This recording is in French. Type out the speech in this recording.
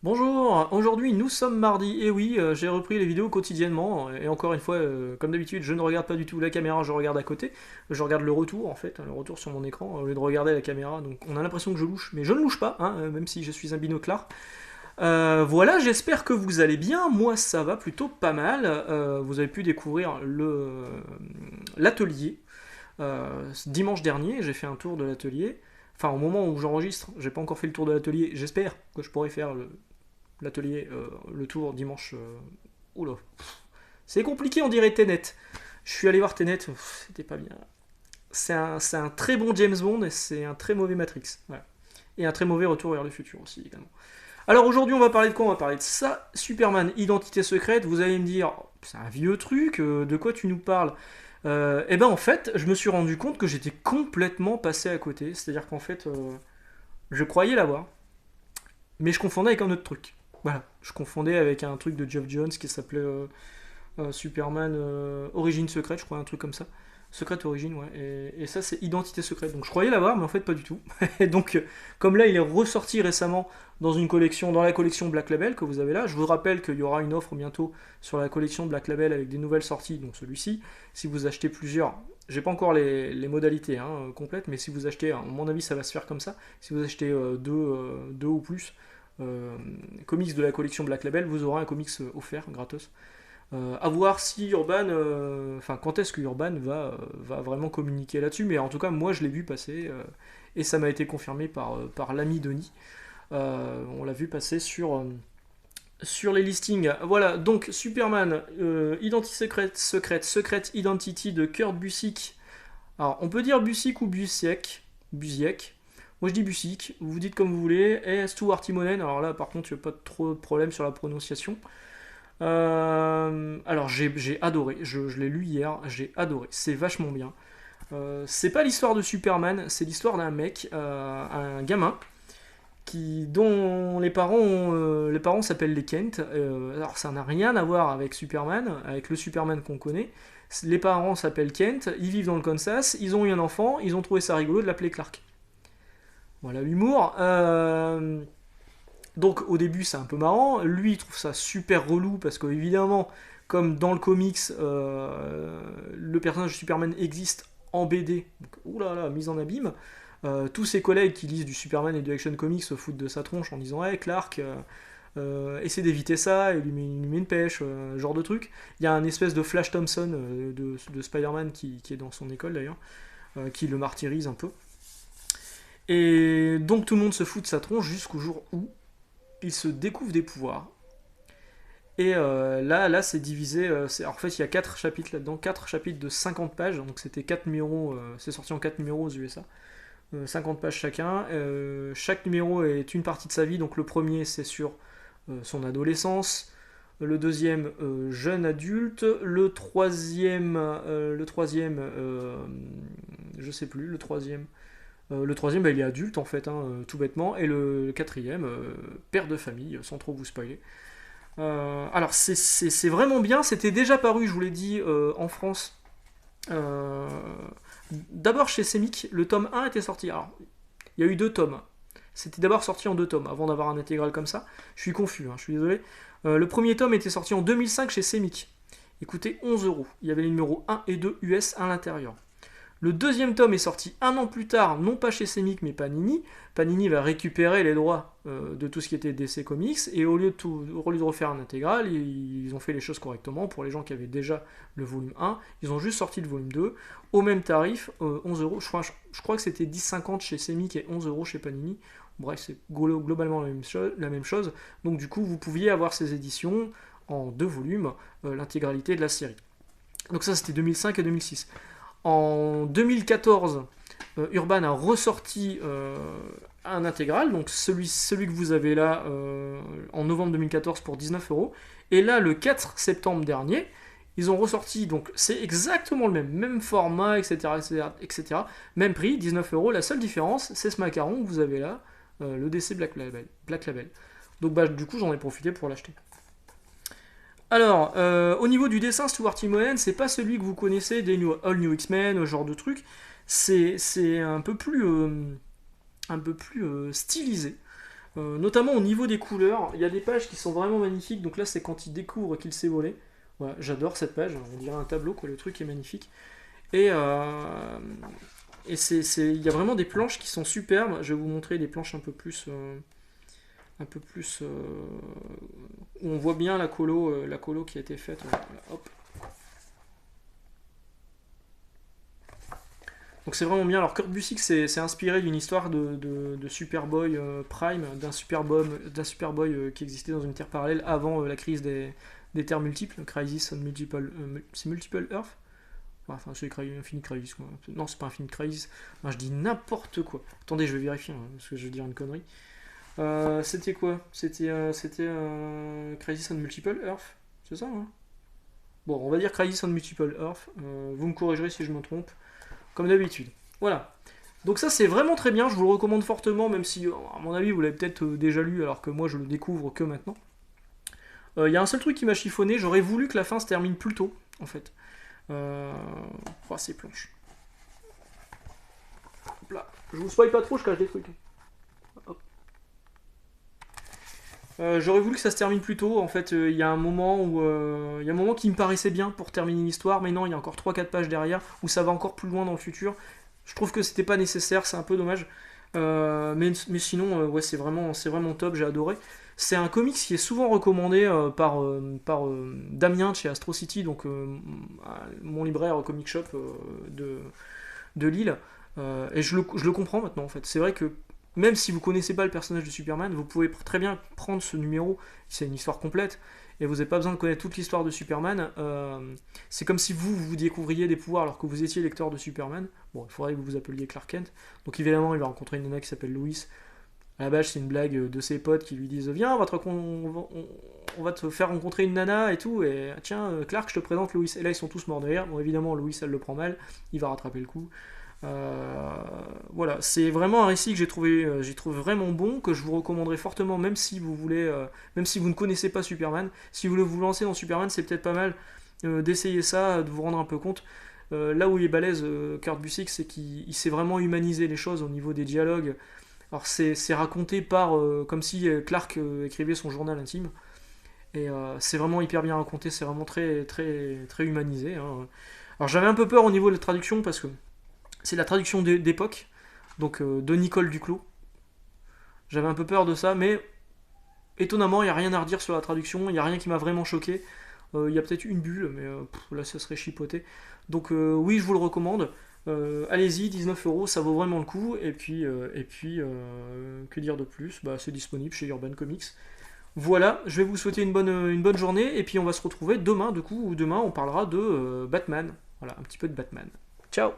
Bonjour, aujourd'hui nous sommes mardi, et oui, j'ai repris les vidéos quotidiennement, et encore une fois, comme d'habitude, je ne regarde pas du tout la caméra, je regarde à côté, je regarde le retour en fait, le retour sur mon écran, au lieu de regarder la caméra, donc on a l'impression que je louche, mais je ne louche pas, hein, même si je suis un binoclard. Voilà, j'espère que vous allez bien, moi ça va plutôt pas mal. Vous avez pu découvrir l'atelier. Dimanche dernier, j'ai fait un tour de l'atelier. Enfin, au moment où j'enregistre, j'ai pas encore fait le tour de l'atelier. J'espère que je pourrai faire l'atelier, le tour dimanche. Oula, c'est compliqué, on dirait Tenet. Je suis allé voir Tenet, c'était pas bien. C'est un très bon James Bond et c'est un très mauvais Matrix. Voilà. Et un très mauvais Retour vers le futur aussi, également. Alors aujourd'hui, on va parler de quoi? On va parler de ça, Superman, Identité secrète. Vous allez me dire, c'est un vieux truc, de quoi tu nous parles? Et ben en fait, je me suis rendu compte que j'étais complètement passé à côté. C'est-à-dire qu'en fait, je croyais l'avoir, mais je confondais avec un autre truc. Voilà, je confondais avec un truc de Geoff Jones qui s'appelait Superman Origine secrète, je crois, un truc comme ça. Secrète Origine, ouais. Et ça, c'est Identité secrète. Donc je croyais l'avoir, mais en fait, pas du tout. Et donc, comme là, il est ressorti récemment dans une collection, dans la collection Black Label que vous avez là. Je vous rappelle qu'il y aura une offre bientôt sur la collection Black Label avec des nouvelles sorties, donc celui-ci. Si vous achetez plusieurs, j'ai pas encore les modalités complètes, mais si vous achetez, à mon avis, ça va se faire comme ça. Si vous achetez deux ou plus comics de la collection Black Label, vous aurez un comics offert gratos. À voir si Urban, enfin quand est-ce que Urban va vraiment communiquer là-dessus, mais en tout cas moi je l'ai vu passer et ça m'a été confirmé par l'ami Denis. On l'a vu passer sur les listings. Voilà, donc Superman, Identity Secrete Identity de Kurt Busiek. Alors on peut dire Busiek ou Busiek. Moi je dis Busiek, vous vous dites comme vous voulez. Et Stuart Timonen, alors là par contre il n'y a pas trop de problème sur la prononciation. Alors j'ai adoré, je l'ai lu hier, j'ai adoré, c'est vachement bien. C'est pas l'histoire de Superman, c'est l'histoire d'un mec, un gamin, dont les parents s'appellent les Kent. Alors ça n'a rien à voir avec Superman, avec le Superman qu'on connaît. Les parents s'appellent Kent, ils vivent dans le Kansas, ils ont eu un enfant, ils ont trouvé ça rigolo de l'appeler Clark. Voilà l'humour. Donc au début c'est un peu marrant, lui il trouve ça super relou parce que évidemment comme dans le comics le personnage de Superman existe en BD, donc oulala, mise en abîme, tous ses collègues qui lisent du Superman et du Action Comics se foutent de sa tronche en disant hey Clark, essaie d'éviter ça, et il lui met une pêche, genre de truc. Il y a un espèce de Flash Thompson de Spider-Man qui est dans son école d'ailleurs, qui le martyrise un peu. Et donc tout le monde se fout de sa tronche jusqu'au jour où il se découvre des pouvoirs. Et là c'est divisé. En fait, il y a 4 chapitres là-dedans, 4 chapitres de 50 pages. Donc c'était 4 numéros, c'est sorti en 4 numéros aux USA. 50 pages chacun. Chaque numéro est une partie de sa vie. Donc le premier, c'est sur son adolescence. Le deuxième, jeune adulte. Je sais plus. Le troisième, bah, il est adulte en fait, tout bêtement. Et le quatrième, père de famille, sans trop vous spoiler. Alors c'est vraiment bien, c'était déjà paru, je vous l'ai dit, en France. Euh, D'abord chez Semic, le tome 1 était sorti. Alors, il y a eu deux tomes. C'était d'abord sorti en deux tomes, avant d'avoir un intégral comme ça. Je suis confus, je suis désolé. Le premier tome était sorti en 2005 chez Semic. Il coûtait 11 euros. Il y avait les numéros 1 et 2 US à l'intérieur. Le deuxième tome est sorti un an plus tard, non pas chez Semic mais Panini. Panini va récupérer les droits de tout ce qui était DC Comics et au lieu de refaire un intégral, ils ont fait les choses correctement. Pour les gens qui avaient déjà le volume 1, ils ont juste sorti le volume 2 au même tarif, 11 euros. Je crois que c'était 10,50 chez Semic et 11 euros chez Panini. Bref, c'est globalement la même chose. Donc du coup, vous pouviez avoir ces éditions en deux volumes, l'intégralité de la série. Donc ça, c'était 2005 et 2006. En 2014, Urban a ressorti un intégral, donc celui que vous avez là en novembre 2014 pour 19 euros. Et là, le 4 septembre dernier, ils ont ressorti, donc c'est exactement le même format, etc., etc., etc. Même prix, 19 euros. La seule différence, c'est ce macaron que vous avez là, le DC Black Label. Black Label. Donc bah, du coup, j'en ai profité pour l'acheter. Alors, au niveau du dessin, Stuart Timonen, c'est pas celui que vous connaissez des All New X-Men, ce genre de truc. C'est un peu plus stylisé. Notamment au niveau des couleurs, il y a des pages qui sont vraiment magnifiques. Donc là, c'est quand il découvre qu'il sait voler. Voilà, j'adore cette page, on dirait un tableau, quoi, le truc est magnifique. Et, il y a vraiment des planches qui sont superbes. Je vais vous montrer des planches où on voit bien la colo qui a été faite. Voilà, hop. Donc c'est vraiment bien. Alors Kurt Busiek c'est inspiré d'une histoire de Superboy Prime, d'un Superboy qui existait dans une terre parallèle avant la crise des terres multiples, Crisis on Multiple, c'est Multiple Earth. Enfin, c'est Infinite Crisis, quoi. Non, c'est pas Infinite Crisis. Non, je dis n'importe quoi. Attendez, je vais vérifier, hein, parce que je vais dire une connerie. C'était quoi? C'était Crisis on Multiple Earth. C'est ça, hein? Bon, on va dire Crisis on Multiple Earth. Vous me corrigerez si je me trompe. Comme d'habitude. Voilà. Donc ça, c'est vraiment très bien. Je vous le recommande fortement, même si, à mon avis, vous l'avez peut-être déjà lu, alors que moi, je le découvre que maintenant. Il y a un seul truc qui m'a chiffonné. J'aurais voulu que la fin se termine plus tôt, en fait. Ces planches. Hop là. Je vous spoil pas trop, je cache des trucs. Hop. J'aurais voulu que ça se termine plus tôt. En fait, il y a un moment qui me paraissait bien pour terminer l'histoire, mais non, il y a encore 3-4 pages derrière où ça va encore plus loin dans le futur. Je trouve que c'était pas nécessaire, c'est un peu dommage. Mais sinon, ouais, c'est vraiment top, j'ai adoré. C'est un comics qui est souvent recommandé par Damien de chez Astro City, donc mon libraire comic shop de Lille. Et je le comprends maintenant en fait. C'est vrai que même si vous connaissez pas le personnage de Superman, vous pouvez très bien prendre ce numéro, c'est une histoire complète, et vous n'avez pas besoin de connaître toute l'histoire de Superman. C'est comme si vous découvriez des pouvoirs alors que vous étiez lecteur de Superman. Bon, il faudrait que vous vous appeliez Clark Kent. Donc évidemment, il va rencontrer une nana qui s'appelle Lois. À la base, c'est une blague de ses potes qui lui disent viens, on va te faire rencontrer une nana et tout. Et tiens, Clark, je te présente Lois. Et là, ils sont tous morts de rire. Bon, évidemment, Lois, elle le prend mal. Il va rattraper le coup. Voilà, c'est vraiment un récit que j'ai trouvé vraiment bon, que je vous recommanderais fortement, même si vous ne connaissez pas Superman. Si vous voulez vous lancer dans Superman, c'est peut-être pas mal d'essayer ça, de vous rendre un peu compte. Là où il est balèze, Kurt Busiek, c'est qu'il sait vraiment humaniser les choses au niveau des dialogues. Alors c'est raconté comme si Clark écrivait son journal intime. Et c'est vraiment hyper bien raconté, c'est vraiment très, très, très humanisé, hein. Alors j'avais un peu peur au niveau de la traduction parce que c'est la traduction d'époque, donc de Nicole Duclos. J'avais un peu peur de ça, mais étonnamment, il n'y a rien à redire sur la traduction, il n'y a rien qui m'a vraiment choqué. Il y a peut-être une bulle, mais là, ça serait chipoté. Donc oui, je vous le recommande. Allez-y, 19€, ça vaut vraiment le coup. Et puis, que dire de plus? C'est disponible chez Urban Comics. Voilà, je vais vous souhaiter une bonne journée. Et puis on va se retrouver demain, du coup, où demain on parlera de Batman. Voilà, un petit peu de Batman. Ciao!